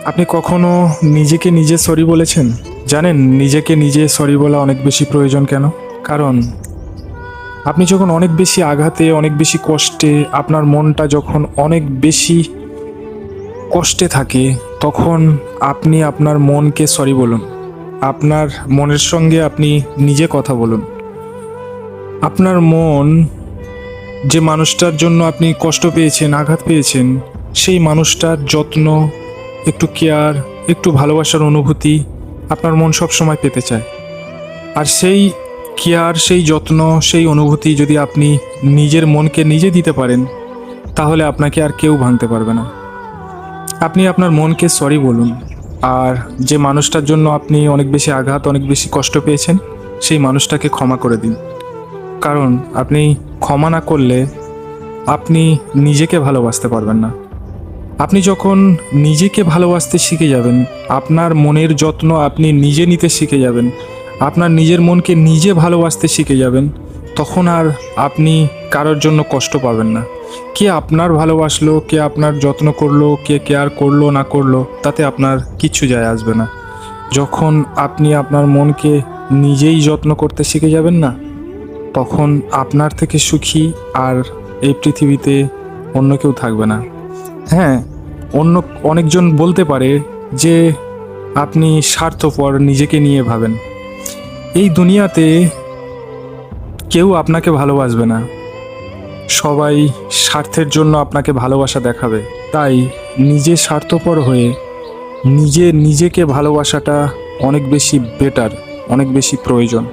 আপনি কখনো নিজেকে নিজে সরি বলেছেন? জানেন নিজেকে নিজে সরি বলা অনেক বেশি প্রয়োজন কেন? কারণ আপনি যখন অনেক বেশি আঘাতে, অনেক বেশি কষ্টে, আপনার মনটা যখন অনেক বেশি কষ্টে থাকে, তখন আপনি আপনার মনকে সরি বলুন। আপনার মনের সঙ্গে আপনি নিজে কথা বলুন। আপনার মন যে মানুষটার জন্য আপনি কষ্ট পেয়েছেন, আঘাত পেয়েছেন, সেই মানুষটার যত্ন, একটু কেয়ার, একটু ভালোবাসার অনুভূতি আপনার মন সবসময় পেতে চায়। আর সেই কেয়ার, সেই যত্ন, সেই অনুভূতি যদি আপনি নিজের মনকে নিজে দিতে পারেন, তাহলে আপনাকে আর কেউ ভাঙতে পারবে না। আপনি আপনার মনকে সরি বলুন। আর যে মানুষটার জন্য আপনি অনেক বেশি আঘাত, অনেক বেশি কষ্ট পেয়েছেন, সেই মানুষটাকে ক্ষমা করে দিন। কারণ আপনি ক্ষমা না করলে আপনি নিজেকে ভালোবাসতে পারবেন না। আপনি যখন নিজেকে ভালোবাসতে শিখে যাবেন, আপনার মনের যত্ন আপনি নিজে নিতে শিখে যাবেন, আপনার নিজের মনকে নিজে ভালোবাসতে শিখে যাবেন, তখন আর আপনি কারোর জন্য কষ্ট পাবেন না। কে আপনার ভালোবাসলো, কে আপনার যত্ন করলো, কে কেয়ার করলো না করলো, তাতে আপনার কিচ্ছু যায় আসবে না। যখন আপনি আপনার মনকে নিজেই যত্ন করতে শিখে যাবেন না, তখন আপনার থেকে সুখী আর এই পৃথিবীতে অন্য কেউ থাকবে না। হ্যাঁ, অন্য অনেকজন বলতে পারে যে আপনি স্বার্থপর, নিজেকে নিয়ে ভাবেন। এই দুনিয়াতে কেউ আপনাকে ভালোবাসবে না, সবাই স্বার্থের জন্য আপনাকে ভালোবাসা দেখাবে। তাই নিজে স্বার্থপর হয়ে নিজেকে ভালোবাসাটা অনেক বেশি বেটার, অনেক বেশি প্রয়োজন।